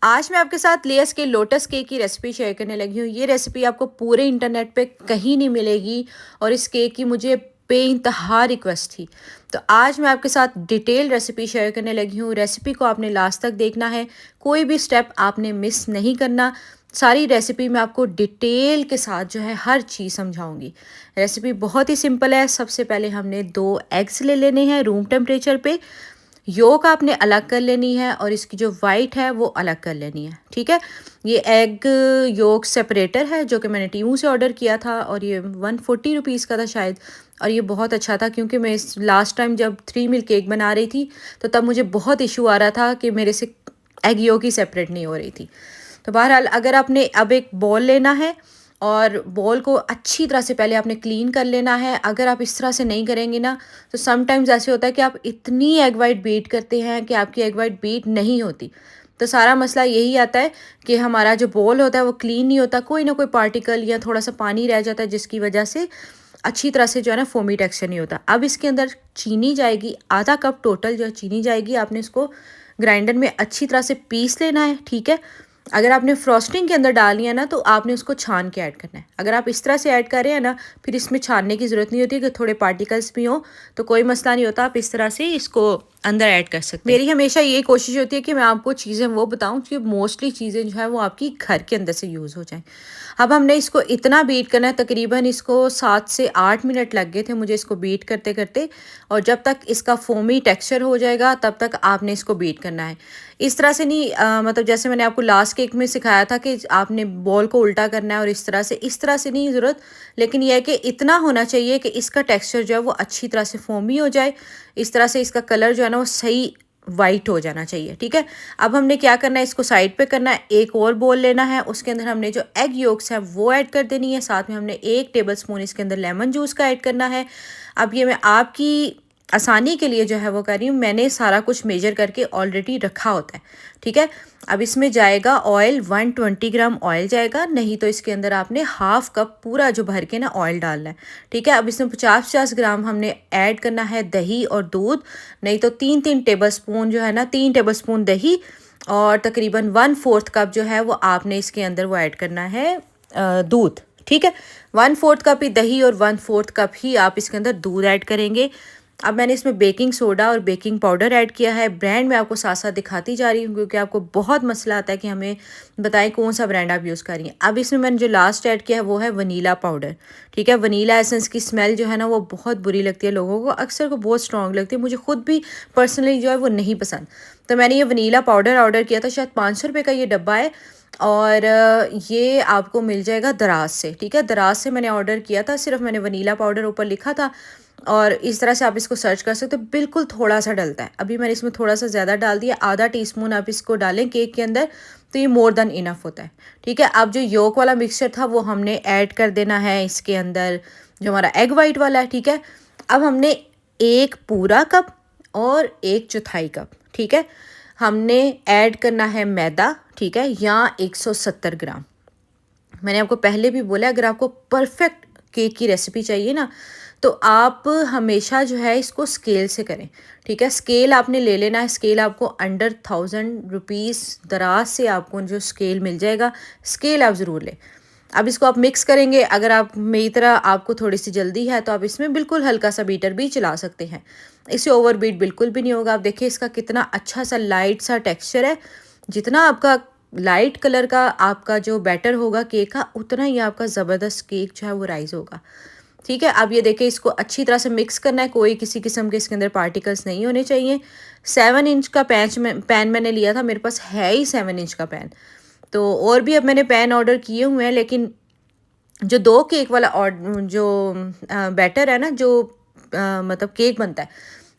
आज मैं आपके साथ लेयर्स के लोटस केक की रेसिपी शेयर करने लगी हूँ। ये रेसिपी आपको पूरे इंटरनेट पे कहीं नहीं मिलेगी और इस केक की मुझे बेइंतहा रिक्वेस्ट थी। तो आज मैं आपके साथ डिटेल रेसिपी शेयर करने लगी हूँ। रेसिपी को आपने लास्ट तक देखना है, कोई भी स्टेप आपने मिस नहीं करना। सारी रेसिपी मैं आपको डिटेल के साथ जो है हर चीज़ समझाऊंगी। रेसिपी बहुत ही सिंपल है। सबसे पहले हमने 2 एग्स ले लेने हैं रूम टेम्परेचर पे। योक आपने अलग कर लेनी है और इसकी जो वाइट है वो अलग कर लेनी है, ठीक है। ये एग योक सेपरेटर है जो कि मैंने टीमू से ऑर्डर किया था और ये 140 रुपीज़ का था शायद। और ये बहुत अच्छा था क्योंकि मैं इस लास्ट टाइम जब 3 मिल्क केक बना रही थी तो तब मुझे बहुत इशू आ रहा था कि मेरे से एग योक ही सेपरेट नहीं हो रही थी। तो बहरहाल अगर आपने अब एक बॉल लेना है और बॉल को अच्छी तरह से पहले आपने क्लीन कर लेना है। अगर आप इस तरह से नहीं करेंगे ना तो समटाइम्स ऐसे होता है कि आप इतनी एग वाइट बीट करते हैं कि आपकी एग वाइट बीट नहीं होती। तो सारा मसला यही आता है कि हमारा जो बॉल होता है वो क्लीन नहीं होता, कोई ना कोई पार्टिकल या थोड़ा सा पानी रह जाता है जिसकी वजह से अच्छी तरह से जो है ना फोमी टेक्सचर नहीं होता। अब इसके अंदर चीनी जाएगी, आधा कप टोटल जो है चीनी जाएगी। आपने इसको ग्राइंडर में अच्छी तरह से पीस लेना है, ठीक है। अगर आपने फ्रॉस्टिंग के अंदर डालनी है ना तो आपने उसको छान के ऐड करना है। अगर आप इस तरह से ऐड कर रहे हैं ना फिर इसमें छानने की ज़रूरत नहीं होती कि थोड़े पार्टिकल्स भी हो तो कोई मसला नहीं होता, आप इस तरह से इसको अंदर ऐड कर सकते हैं। मेरी हमेशा ये कोशिश होती है कि मैं आपको चीज़ें वो बताऊं कि मोस्टली चीज़ें जो है वो आपकी घर के अंदर से यूज़ हो जाएं। अब हमने इसको इतना बीट करना है, तकरीबन इसको 7 से 8 मिनट लग गए थे मुझे इसको बीट करते करते। और जब तक इसका फोमी टेक्सचर हो जाएगा तब तक आपने इसको बीट करना है। इस तरह से नहीं मतलब जैसे मैंने आपको लास्ट केक में सिखाया था कि आपने बॉल को उल्टा करना है और इस तरह से नहीं ज़रूरत। लेकिन यह है कि इतना होना चाहिए कि इसका टेक्सचर जो है वो अच्छी तरह से फोमी हो जाए। इस तरह से इसका कलर जो है ना वो सही वाइट हो जाना चाहिए, ठीक है। अब हमने क्या करना है, इसको साइड पे करना है। एक और बोल लेना है, उसके अंदर हमने जो एग योक्स है वो ऐड कर देनी है। साथ में हमने 1 टेबलस्पून इसके अंदर लेमन जूस का ऐड करना है। अब ये मैं आपकी आसानी के लिए जो है वो कर रही हूँ, मैंने सारा कुछ मेजर करके ऑलरेडी रखा होता है, ठीक है। अब इसमें जाएगा ऑयल, 120 ग्राम ऑयल जाएगा, नहीं तो इसके अंदर आपने हाफ कप पूरा जो भर के ना ऑयल डालना है, ठीक है। अब इसमें 50-50 ग्राम हमने ऐड करना है दही और दूध, नहीं तो 3-3 टेबल स्पून जो है ना, 3 टेबल स्पून दही और तकरीबन 1/4 कप जो है वो आपने इसके अंदर वो ऐड करना है दूध, ठीक है। 1/4 कप ही दही और 1/4 कप ही आप इसके अंदर दूध ऐड करेंगे। अब मैंने इसमें बेकिंग सोडा और बेकिंग पाउडर ऐड किया है। ब्रांड मैं आपको साथ साथ दिखाती जा रही हूँ क्योंकि आपको बहुत मसला आता है कि हमें बताएं कौन सा ब्रांड आप यूज़ कर रही हैं। अब इसमें मैंने जो लास्ट ऐड किया है वो है वनीला पाउडर, ठीक है। वनीला एसेंस की स्मेल जो है ना वो बहुत बुरी लगती है लोगों को, अक्सर को बहुत स्ट्रॉन्ग लगती है, मुझे खुद भी पर्सनली जो है वो नहीं पसंद। तो मैंने ये वनीला पाउडर ऑर्डर किया था, शायद 500 रुपये का ये डब्बा है और ये आपको मिल जाएगा दराज से, ठीक है। दराज से मैंने ऑर्डर किया था, सिर्फ मैंने वनीला पाउडर ऊपर लिखा था और इस तरह से आप इसको सर्च कर सकते हो। बिल्कुल थोड़ा सा डलता है, अभी मैंने इसमें थोड़ा सा ज़्यादा डाल दिया, आधा टीस्पून आप इसको डालें केक के अंदर तो ये मोर देन इनफ होता है, ठीक है। अब जो योक वाला मिक्सचर था वो हमने ऐड कर देना है इसके अंदर, जो हमारा एग वाइट वाला है, ठीक है। अब हमने 1 पूरा कप और 1/4 कप, ठीक है, हमने ऐड करना है मैदा, ठीक है, या 170 ग्राम। मैंने आपको पहले भी बोला अगर आपको परफेक्ट केक की रेसिपी चाहिए ना तो आप हमेशा जो है इसको स्केल से करें, ठीक है। स्केल आपने ले लेना है, स्केल आपको अंडर 1000 रुपीज़ दराज से आपको जो स्केल मिल जाएगा, स्केल आप ज़रूर लें। अब इसको आप मिक्स करेंगे। अगर आप मेरी तरह आपको थोड़ी सी जल्दी है तो आप इसमें बिल्कुल हल्का सा बीटर भी चला सकते हैं, इससे ओवर बीट बिल्कुल भी नहीं होगा। आप देखिए इसका कितना अच्छा सा लाइट सा टेक्स्चर है। जितना आपका लाइट कलर का आपका जो बैटर होगा केक का उतना ही आपका ज़बरदस्त केक जो है वो राइज होगा, ठीक है। अब ये देखिए इसको अच्छी तरह से मिक्स करना है, कोई किसी किस्म के इसके अंदर पार्टिकल्स नहीं होने चाहिए। 7 इंच का पैन मैंने लिया था, मेरे पास है ही 7 इंच का पैन। तो और भी अब मैंने पैन ऑर्डर किए हुए हैं, लेकिन जो 2 केक वाला जो बैटर है ना, जो मतलब केक बनता है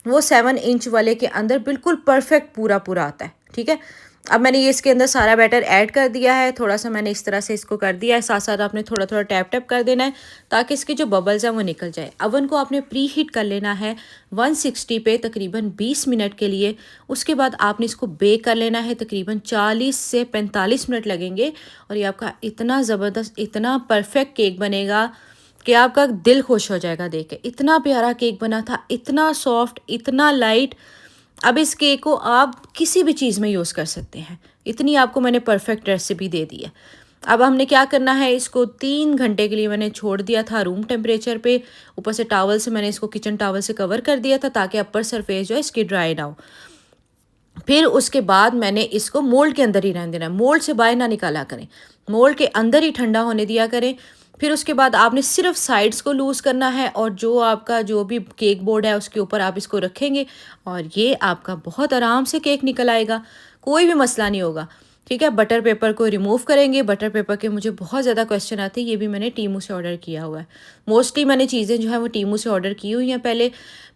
वो 7 इंच वाले के अंदर बिल्कुल परफेक्ट पूरा पूरा आता है, ठीक है। अब मैंने ये इसके अंदर सारा बैटर ऐड कर दिया है, थोड़ा सा मैंने इस तरह से इसको कर दिया है, साथ साथ आपने थोड़ा थोड़ा टैप टैप कर देना है ताकि इसके जो बबल्स हैं वो निकल जाए। अवन को आपने प्री हीट कर लेना है 160 पे तकरीबन 20 मिनट के लिए। उसके बाद आपने इसको बेक कर लेना है, तकरीबन 40 से 45 मिनट लगेंगे और ये आपका इतना ज़बरदस्त इतना परफेक्ट केक बनेगा कि आपका दिल खुश हो जाएगा देख के। इतना प्यारा केक बना था, इतना सॉफ्ट, इतना लाइट। अब इस केक को आप किसी भी चीज़ में यूज़ कर सकते हैं, इतनी आपको मैंने परफेक्ट रेसिपी दे दी है। अब हमने क्या करना है, इसको 3 घंटे के लिए मैंने छोड़ दिया था रूम टेम्परेचर पे। ऊपर से टॉवल से मैंने इसको किचन टॉवल से कवर कर दिया था ताकि अपर सरफेस जो है इसकी ड्राई ना हो। फिर उसके बाद मैंने इसको मोल्ड के अंदर ही रहने देना है, मोल्ड से बाहर ना निकाला करें, मोल्ड के अंदर ही ठंडा होने दिया करें। फिर उसके बाद आपने सिर्फ साइड्स को लूज़ करना है और जो आपका जो भी केक बोर्ड है उसके ऊपर आप इसको रखेंगे और ये आपका बहुत आराम से केक निकल आएगा, कोई भी मसला नहीं होगा। ठीक है, बटर पेपर को रिमूव करेंगे। बटर पेपर के मुझे बहुत ज़्यादा क्वेश्चन आते हैं, ये भी मैंने टीमू से ऑर्डर किया हुआ है। मोस्टली मैंने चीज़ें जो है वो टीमू से ऑर्डर की हुई हैं पहले।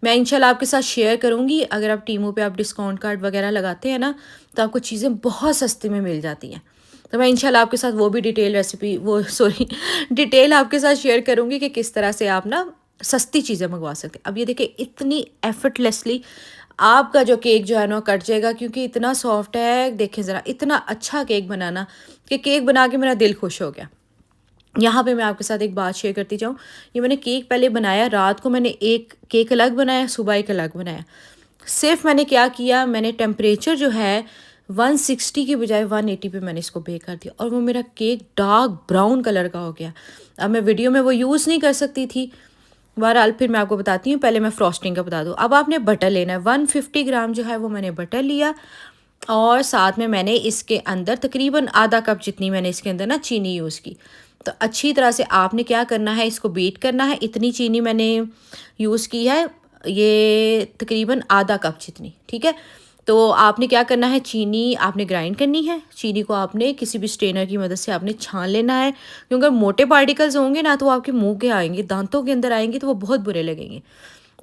मैं इंशाल्लाह आपके साथ शेयर करूँगी, अगर आप टीमू पे आप डिस्काउंट कार्ड वगैरह लगाते हैं ना तो आपको चीज़ें बहुत सस्ते में मिल जाती हैं। तो मैं इंशाल्लाह आपके साथ वो भी डिटेल रेसिपी डिटेल आपके साथ शेयर करूँगी कि किस तरह से आप ना सस्ती चीज़ें मंगवा सकते हैं। अब ये देखिए इतनी एफर्टलेसली आपका जो केक जो है ना कट जाएगा, क्योंकि इतना सॉफ्ट है। देखें ज़रा, इतना अच्छा केक बनाना कि केक बना के मेरा दिल खुश हो गया। यहाँ पे मैं आपके साथ एक बात शेयर करती जाऊँ, ये मैंने केक पहले बनाया, रात को मैंने एक केक अलग बनाया, सुबह एक अलग बनाया। सिर्फ मैंने क्या किया, मैंने टेम्परेचर जो है 160 की बजाय 180 पे मैंने इसको बेक कर दिया और वो मेरा केक डार्क ब्राउन कलर का हो गया। अब मैं वीडियो में वो यूज़ नहीं कर सकती थी, बहरहाल फिर मैं आपको बताती हूँ। पहले मैं फ्रॉस्टिंग का बता दूँ। अब आपने बटर लेना है, 150 ग्राम जो है वो मैंने बटर लिया और साथ में मैंने इसके अंदर तकरीबन आधा कप जितनी मैंने इसके अंदर ना चीनी यूज़ की। तो अच्छी तरह से आपने क्या करना है, इसको बीट करना है। इतनी चीनी मैंने यूज़ की है, ये तकरीबन आधा कप जितनी, ठीक है। तो आपने क्या करना है, चीनी आपने ग्राइंड करनी है। चीनी को आपने किसी भी स्ट्रेनर की मदद से आपने छान लेना है, क्योंकि मोटे पार्टिकल्स होंगे ना तो वो आपके मुंह के आएंगे, दांतों के अंदर आएंगे तो वो बहुत बुरे लगेंगे।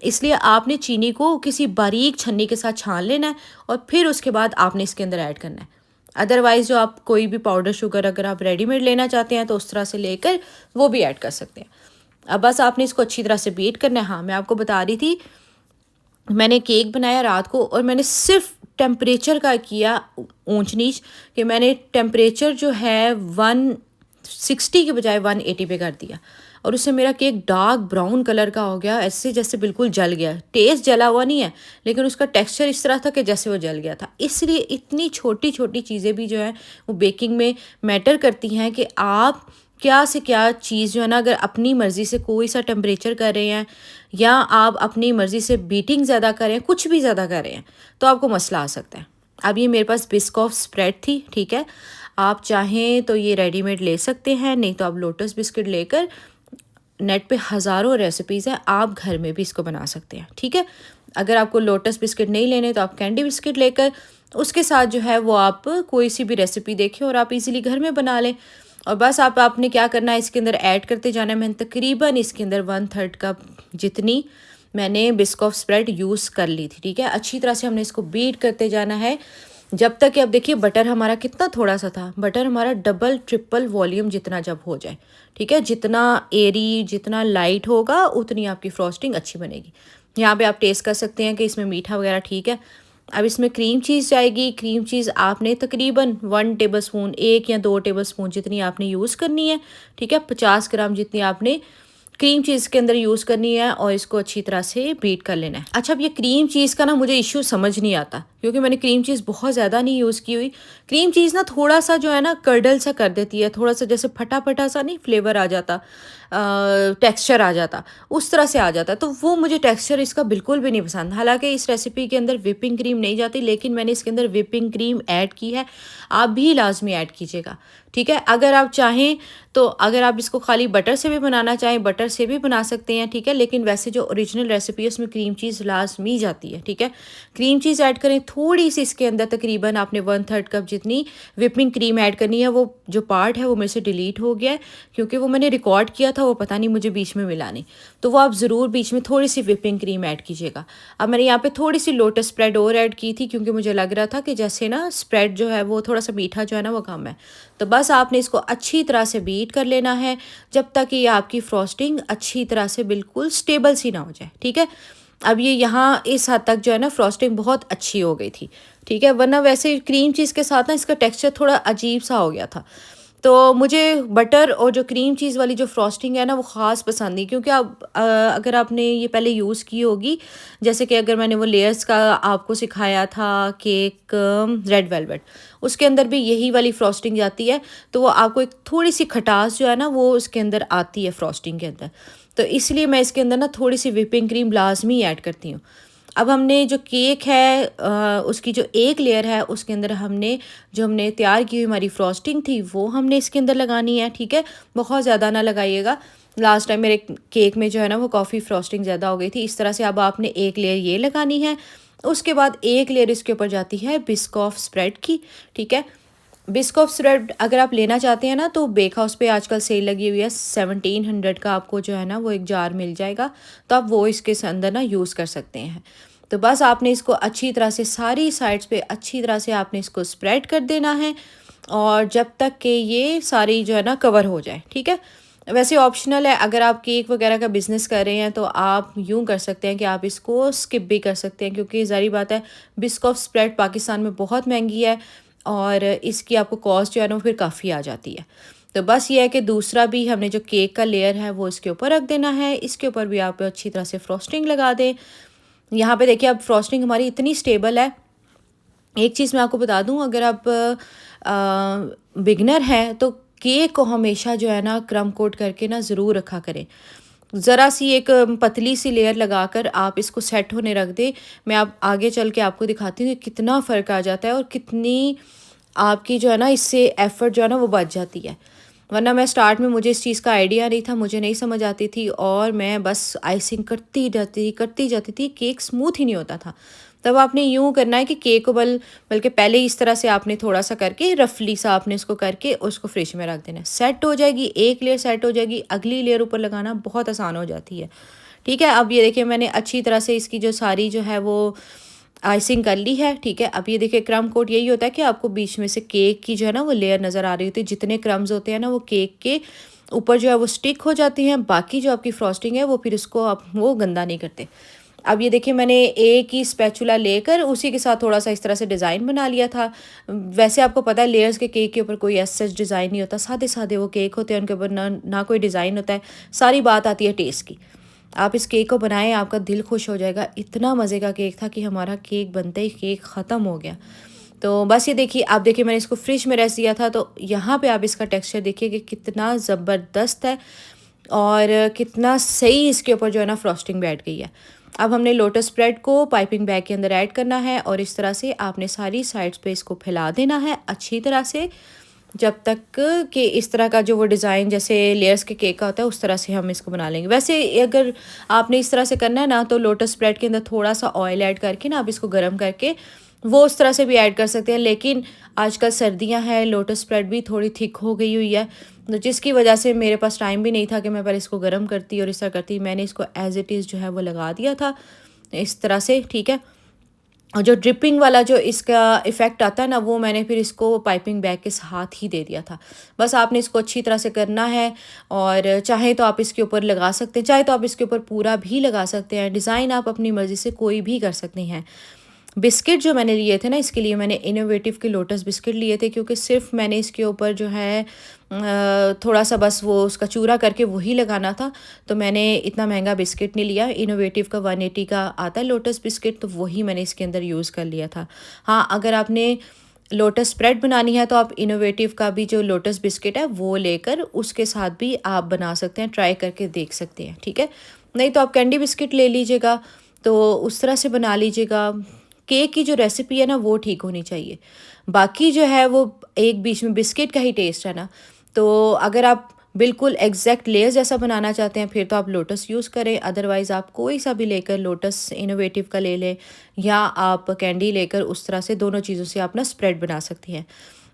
इसलिए आपने चीनी को किसी बारीक छन्नी के साथ छान लेना है और फिर उसके बाद आपने इसके अंदर ऐड करना है। अदरवाइज़ जो आप कोई भी पाउडर शुगर अगर आप रेडीमेड लेना चाहते हैं तो उस तरह से लेकर वो भी ऐड कर सकते हैं। अब बस आपने इसको अच्छी तरह से बीट करना है। हाँ, मैं आपको बता रही थी, मैंने केक बनाया रात को और मैंने सिर्फ टेम्परेचर का किया ऊंच नीच, कि मैंने टेम्परेचर जो है 160 के बजाय 180 पे कर दिया और उससे मेरा केक डार्क ब्राउन कलर का हो गया, ऐसे जैसे बिल्कुल जल गया। टेस्ट जला हुआ नहीं है लेकिन उसका टेक्सचर इस तरह था कि जैसे वो जल गया था। इसलिए इतनी छोटी छोटी चीज़ें भी जो है वो बेकिंग में मैटर करती हैं कि आप क्या से क्या चीज़ जो है ना, अगर अपनी मर्ज़ी से कोई सा टेम्परेचर कर रहे हैं या आप अपनी मर्ज़ी से बीटिंग ज़्यादा कर रहे हैं, कुछ भी ज़्यादा कर रहे हैं तो आपको मसला आ सकता है। अब ये मेरे पास बिस्कॉफ स्प्रेड थी, ठीक है। आप चाहें तो ये रेडीमेड ले सकते हैं, नहीं तो आप लोटस बिस्किट लेकर, नेट पे हज़ारों रेसिपीज़ हैं, आप घर में भी इसको बना सकते हैं, ठीक है। अगर आपको लोटस बिस्किट नहीं लेने तो आप कैंडी बिस्किट लेकर उसके साथ जो है वो आप कोई सी भी रेसिपी देखें और आप इजीली घर में बना लें। और बस आपने क्या करना है, इसके अंदर ऐड करते जाना है। मैंने तकरीबन इसके अंदर 1/3 कप जितनी मैंने बिस्कॉफ स्प्रेड यूज़ कर ली थी, ठीक है। अच्छी तरह से हमने इसको बीट करते जाना है जब तक कि, अब देखिए बटर हमारा कितना थोड़ा सा था, बटर हमारा डबल ट्रिपल वॉल्यूम जितना जब हो जाए, ठीक है। जितना एरी जितना लाइट होगा उतनी आपकी फ्रॉस्टिंग अच्छी बनेगी। यहाँ पे आप टेस्ट कर सकते हैं कि इसमें मीठा वगैरह ठीक है। अब इसमें क्रीम चीज़ जाएगी। क्रीम चीज़ आपने तकरीबन 1 टेबलस्पून, 1 या 2 टेबलस्पून जितनी आपने यूज़ करनी है, ठीक है। 50 ग्राम जितनी आपने क्रीम चीज़ के अंदर यूज़ करनी है और इसको अच्छी तरह से बीट कर लेना है। अच्छा, अब ये क्रीम चीज़ का ना मुझे इश्यू समझ नहीं आता, क्योंकि मैंने क्रीम चीज़ बहुत ज़्यादा नहीं यूज़ की हुई। क्रीम चीज़ ना थोड़ा सा जो है ना कर्डल सा कर देती है, थोड़ा सा जैसे फटा फटा सा नहीं फ्लेवर आ जाता, टेक्सचर आ जाता, उस तरह से आ जाता। तो वो मुझे टेक्सचर इसका बिल्कुल भी नहीं पसंद। हालांकि इस रेसिपी के अंदर विपिंग क्रीम नहीं जाती, लेकिन मैंने इसके अंदर विपिंग क्रीम ऐड की है। आप भी लाजमी ऐड कीजिएगा, ठीक है। अगर आप चाहें तो अगर आप इसको खाली बटर से भी बनाना चाहें बटर से भी बना सकते हैं, ठीक है। लेकिन वैसे जो ओरिजिनल रेसिपी है उसमें क्रीम चीज़ लाजमी जाती है, ठीक है। क्रीम चीज़ ऐड करें थोड़ी सी, इसके अंदर तकरीबन आपने 1/3 कप जितनी विपिंग क्रीम ऐड करनी है। वो जो पार्ट है वो मेरे से डिलीट हो गया है, क्योंकि वो मैंने रिकॉर्ड किया था, वो पता नहीं मुझे बीच में मिला नहीं। तो वो आप ज़रूर बीच में थोड़ी सी विपिंग क्रीम ऐड कीजिएगा। अब मैंने यहाँ पे थोड़ी सी लोटस स्प्रेड और ऐड की थी, क्योंकि मुझे लग रहा था कि जैसे ना स्प्रेड जो है वो थोड़ा सा मीठा जो है ना वो कम है। तो बस आपने इसको अच्छी तरह से बीट कर लेना है जब तक कि आपकी फ्रॉस्टिंग अच्छी तरह से बिल्कुल स्टेबल सी ना हो जाए, ठीक है। अब ये यहाँ इस हद तक जो है ना फ्रॉस्टिंग बहुत अच्छी हो गई थी, ठीक है। वरना वैसे क्रीम चीज़ के साथ ना इसका टेक्सचर थोड़ा अजीब सा हो गया था। तो मुझे बटर और जो क्रीम चीज़ वाली जो फ्रॉस्टिंग है ना वो ख़ास पसंद नहीं, क्योंकि अगर आपने ये पहले यूज़ की होगी, जैसे कि अगर मैंने वो लेयर्स का आपको सिखाया था केक रेड वेलवेट, उसके अंदर भी यही वाली फ्रॉस्टिंग जाती है। तो वो आपको एक थोड़ी सी खटास जो है ना वो उसके अंदर आती है फ्रॉस्टिंग के अंदर। तो इसलिए मैं इसके अंदर ना थोड़ी सी व्हिपिंग क्रीम लाजमी ऐड करती हूँ। अब हमने जो केक है उसकी जो एक लेयर है उसके अंदर हमने जो हमने तैयार की हुई हमारी फ्रॉस्टिंग थी वो हमने इसके अंदर लगानी है, ठीक है। बहुत ज़्यादा ना लगाइएगा, लास्ट टाइम मेरे केक में जो है ना वो कॉफ़ी फ्रॉस्टिंग ज़्यादा हो गई थी। इस तरह से अब आपने एक लेयर ये लगानी है, उसके बाद एक लेयर इसके ऊपर जाती है बिस्कॉफ स्प्रेड की, ठीक है। बिस्कॉफ स्प्रेड अगर आप लेना चाहते हैं ना तो बेक हाउस पे आजकल सेल लगी हुई है, 1700 का आपको जो है ना वो एक जार मिल जाएगा, तो आप वो इसके अंदर ना यूज़ कर सकते हैं। तो बस आपने इसको अच्छी तरह से सारी साइड्स पे अच्छी तरह से आपने इसको स्प्रेड कर देना है, और जब तक कि ये सारी जो है ना कवर हो जाए, ठीक है। वैसे ऑप्शनल है, अगर आप केक वगैरह का बिज़नेस कर रहे हैं तो आप यूँ कर सकते हैं कि आप इसको स्किप भी कर सकते हैं, क्योंकि ज़ाहिर बात है बिस्कॉफ स्प्रेड पाकिस्तान में बहुत महंगी है और इसकी आपको कॉस्ट जो है ना वो फिर काफ़ी आ जाती है। तो बस ये है कि दूसरा भी हमने जो केक का लेयर है वो इसके ऊपर रख देना है, इसके ऊपर भी आप अच्छी तरह से फ्रॉस्टिंग लगा दें। यहाँ पे देखिए अब फ्रॉस्टिंग हमारी इतनी स्टेबल है। एक चीज़ मैं आपको बता दूँ, अगर आप बिगनर हैं तो केक को हमेशा जो है ना क्रम कोट करके ना ज़रूर रखा करें। ज़रा सी एक पतली सी लेयर लगाकर आप इसको सेट होने रख दें। मैं आप आगे चल के आपको दिखाती हूँ कि कितना फ़र्क आ जाता है और कितनी आपकी जो है ना इससे एफ़र्ट जो है ना वो बच जाती है। वरना मैं स्टार्ट में मुझे इस चीज़ का आइडिया नहीं था, मुझे नहीं समझ आती थी और मैं बस आइसिंग करती जाती थी, केक स्मूथ ही नहीं होता था। तब आपने यूँ करना है कि केक को बल्कि पहले इस तरह से आपने थोड़ा-सा करके रफली सा आपने इसको करके उसको फ्रिज में रख देना है। सेट हो जाएगी, एक लेयर सेट हो जाएगी, अगली लेयर ऊपर लगाना बहुत आसान हो जाती है। ठीक है, अब ये देखिए मैंने अच्छी तरह से इसकी जो सारी जो है वो आइसिंग कर ली है, ठीक है। अब ये देखिए क्रम्ब कोट यही होता है कि आपको बीच में से केक की जो है ना वो लेयर नज़र आ रही होती है, जितने क्रम्स होते हैं ना वो केक के ऊपर जो है वो स्टिक हो जाती हैं, बाकी जो आपकी फ्रॉस्टिंग है वो फिर उसको आप वो गंदा नहीं करते। अब ये देखिए मैंने एक ही स्पैचुला लेकर उसी के साथ थोड़ा सा इस तरह से डिज़ाइन बना लिया था। वैसे आपको पता है लेयर्स के केक के ऊपर कोई ऐसा सच डिज़ाइन नहीं होता, सादे सादे वो केक होते हैं, उनके ऊपर ना कोई डिज़ाइन होता है। सारी बात आती है टेस्ट की। आप इस केक को बनाएं, आपका दिल खुश हो जाएगा। इतना मज़े का केक था कि हमारा केक बनते ही केक ख़त्म हो गया। तो बस ये देखिए, आप देखिए मैंने इसको फ्रिज में रख दिया था, तो यहाँ पे आप इसका टेक्सचर देखिए कि कितना ज़बरदस्त है और कितना सही इसके ऊपर जो है ना फ्रॉस्टिंग बैठ गई है। अब हमने लोटस स्प्रेड को पाइपिंग बैग के अंदर ऐड करना है और इस तरह से आपने सारी साइड्स पे इसको फैला देना है अच्छी तरह से, जब तक कि इस तरह का जो वो डिज़ाइन जैसे लेयर्स के केक का होता है उस तरह से हम इसको बना लेंगे। वैसे अगर आपने इस तरह से करना है ना तो लोटस स्प्रेड के अंदर थोड़ा सा ऑयल ऐड करके ना आप इसको गर्म करके वो उस तरह से भी ऐड कर सकते हैं, लेकिन आजकल सर्दियां हैं, लोटस स्प्रेड भी थोड़ी थिक हो गई हुई है, तो जिसकी वजह से मेरे पास टाइम भी नहीं था कि मैं पहले इसको गर्म करती और इस तरह करती। मैंने इसको एज़ इट इज़ जो है वो लगा दिया था इस तरह से, ठीक है। और जो ड्रिपिंग वाला जो इसका इफ़ेक्ट आता है ना वो मैंने फिर इसको पाइपिंग बैग के साथ ही दे दिया था। बस आपने इसको अच्छी तरह से करना है और चाहे तो आप इसके ऊपर लगा सकते हैं, चाहे तो आप इसके ऊपर पूरा भी लगा सकते हैं। डिज़ाइन आप अपनी मर्ज़ी से कोई भी कर सकते हैं। बिस्किट जो मैंने लिए थे ना इसके लिए मैंने इनोवेटिव के लोटस बिस्किट लिए थे, क्योंकि सिर्फ मैंने इसके ऊपर जो है थोड़ा सा बस वो उसका चूरा करके वही लगाना था, तो मैंने इतना महंगा बिस्किट नहीं लिया। इनोवेटिव का 180 का आता है लोटस बिस्किट, तो वही मैंने इसके अंदर यूज़ कर लिया था। हाँ, अगर आपने लोटस स्प्रेड बनानी है तो आप इनोवेटिव का भी जो लोटस बिस्किट है वो लेकर उसके साथ भी आप बना सकते हैं, ट्राई करके देख सकते हैं, ठीक है। नहीं तो आप कैंडी बिस्किट ले लीजिएगा, तो उस तरह से बना लीजिएगा। केक की जो रेसिपी है ना वो ठीक होनी चाहिए, बाकी जो है वो एक बीच में बिस्किट का ही टेस्ट है ना। तो अगर आप बिल्कुल एग्जैक्ट लेयर जैसा बनाना चाहते हैं फिर तो आप लोटस यूज़ करें, अदरवाइज़ आप कोई सा भी लेकर लोटस इनोवेटिव का ले लें या आप कैंडी लेकर उस तरह से दोनों चीज़ों से आप ना स्प्रेड बना सकती हैं।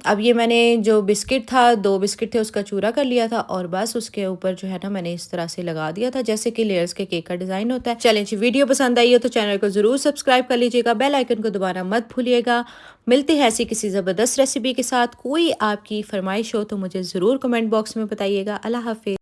अब ये मैंने जो बिस्किट था 2 बिस्किट थे उसका चूरा कर लिया था और बस उसके ऊपर जो है ना मैंने इस तरह से लगा दिया था जैसे कि लेयर्स के केक का डिज़ाइन होता है। चलें जी, वीडियो पसंद आई हो तो चैनल को ज़रूर सब्सक्राइब कर लीजिएगा, बेल आइकन को दोबारा मत भूलिएगा। मिलते हैं ऐसी किसी ज़बरदस्त रेसिपी के साथ। कोई आपकी फरमाइश हो तो मुझे ज़रूर कमेंट बॉक्स में बताइएगा। अल्लाह हाफ़िज़।